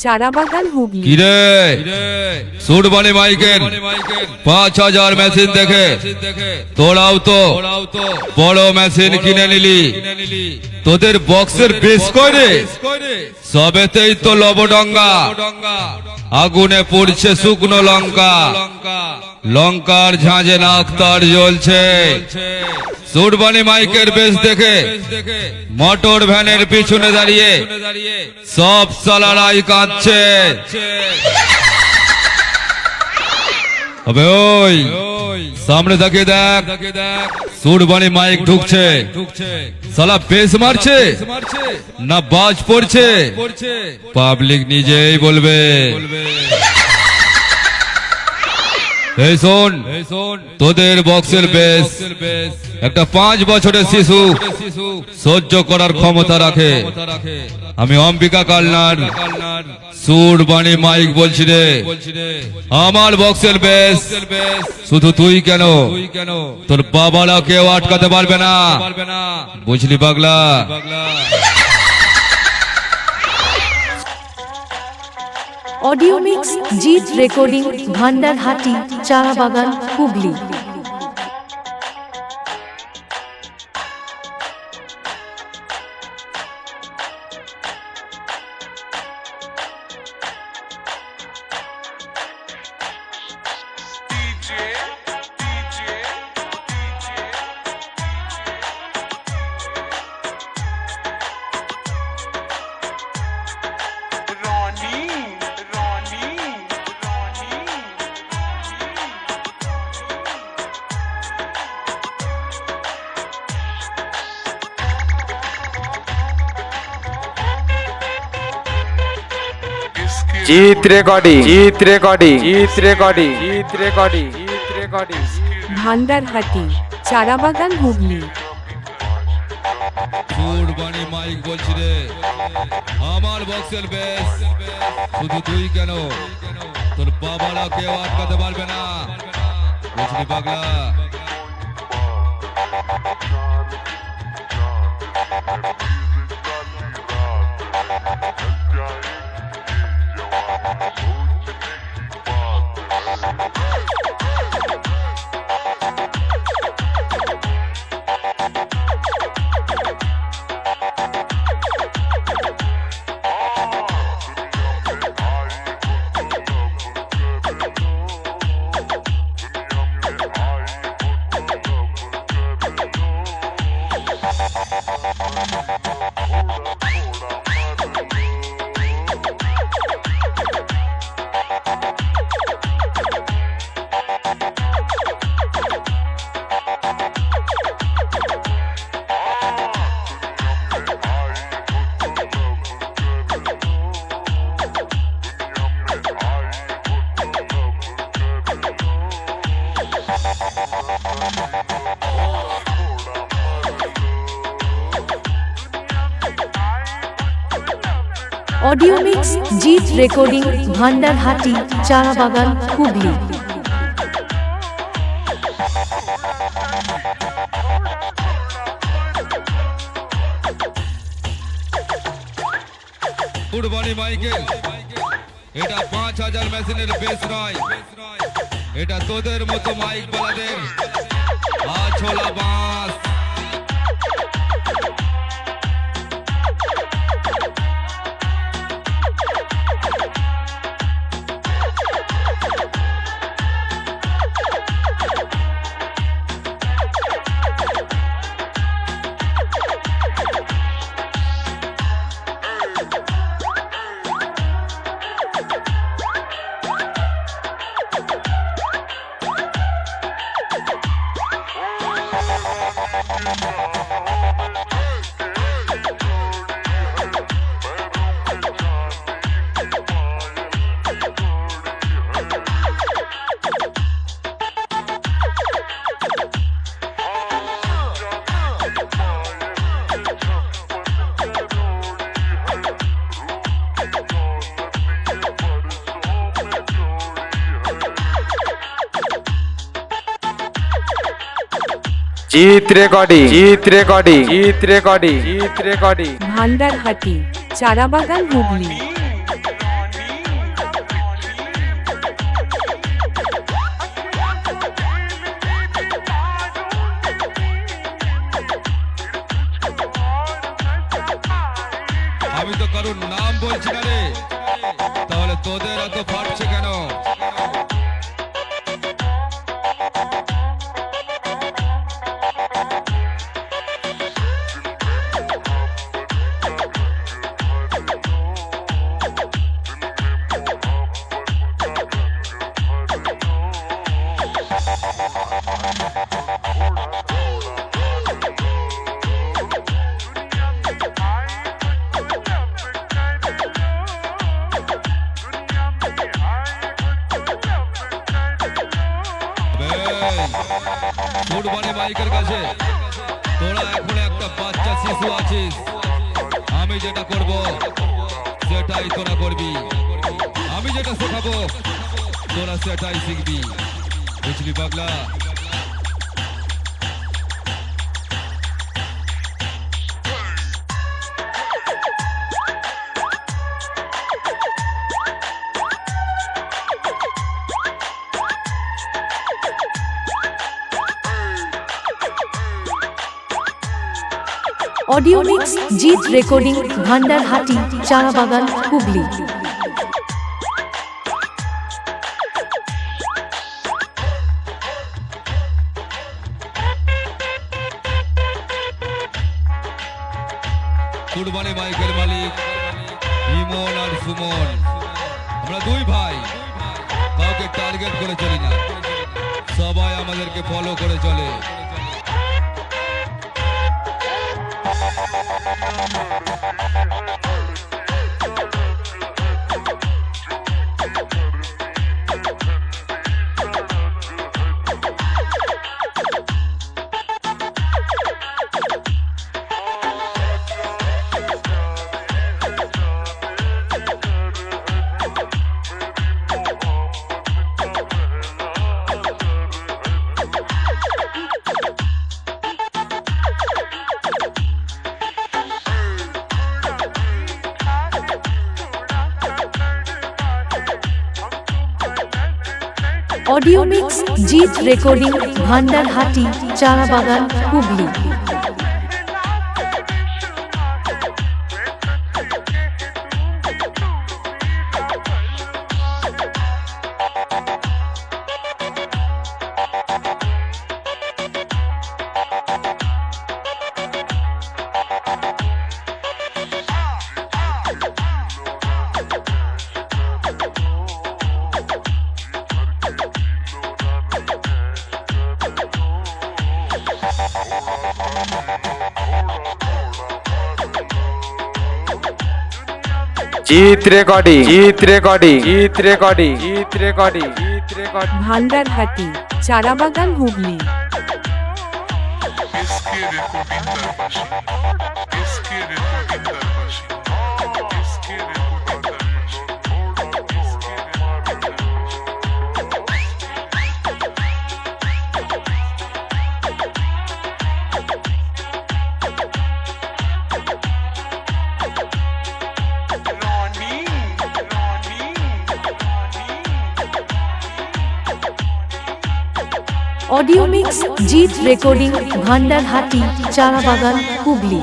চারাবাগান হুগলি। কিরে সুরবানি মাইকের ৫,০০০ মেশিন দেখে তোরাও তো বড় মেশিন কিনে নিলি। তোদের বক্সের বেশ করে সবেতেই তো লবডঙ্গা, আগুনে পড়ছে শুকনো লঙ্কা, লঙ্কার ঝাঁঝে নাক তার জ্বলছে। সুরবানি মাইকের বেশ দেখে মোটর ভ্যানের পিছনে দাঁড়িয়ে সব সালারাই কাঁদছে। আবে ওই সামনে তাকিয়ে দেখ, সুরবানি মাইক ঢুকছে, সালা বেশ মারছে না বাজ পড়ছে, পাবলিক নিজেই বলবে। এই শোন, তোদের বক্সের বেশ একটা 5 বছরের শিশু সহ্য করার ক্ষমতা রাখে। আমি অম্বিকা কালনার সুরবানি মাইক বলছি রে। আমার বক্সের বেশ শুধু তুই কেন, তোর বাবারা কেউ আটকাতে পারবে না, বুঝলি পাগলা? Audio mix Jeet recording, Bhandarhati, Charabagan, Hooghly. Bhandarhati, Charabagan, Hooghly. Surbani mike বলছি রে। আমার বক্সের বেশ শুধু তুই কেন, তোর বাবারা কেউ আটকাতে পারবে না, বুঝলি পাগলা? Audio mix Jeet recording, Bhandarhati, Charabagan, Hooghly. Surbani Michael এটা ৫,০০০ মেশিনের বেশ নয়, এটা তোদের মতো মাইক বালাদের আছোলা বাঁশ। জিত রেকর্ডিং ভান্ডারহাটি চারাবাগান হুগলি। আমি তো কারোর নাম বলছি না রে, তাহলে তোদের এত ফাটছে কেন? ফুটবলে মাইকের কাছে তোরা এখন একটা বাচ্চা শিশু আছিস। আমি যেটা করব সেটাই তোরা করবি, আমি যেটা শেখাবো তোরা সেটাই শিখবি, বুঝলি পাগলা? অডিও মিক্স জিত রেকর্ডিং ভান্ডারহাটি চারাবাগান হুগলি। ফুটবলে মাইকেল মালিক ইমন আর সুমন, আমরা দুই ভাই, কাউকে টার্গেট করে চলি না, সবাই আমাদেরকে ফলো করে চলে। অডিও মিক্স জিত রেকর্ডিং ভান্ডারহাটি চারাবাগান হুগলি। জিত রেকর্ডিং ভান্ডারহাটি চারাবাগান হুগলি। इसके रिकॉर्डिंग दरबाशी इसके रिकॉर्डिंग दरबाशी इसके रिकॉर्डिंग दरबाशी इसके অডিও মিক্স জিত রেকর্ডিং ভান্ডারহাটি চারাবাগান হুগলি।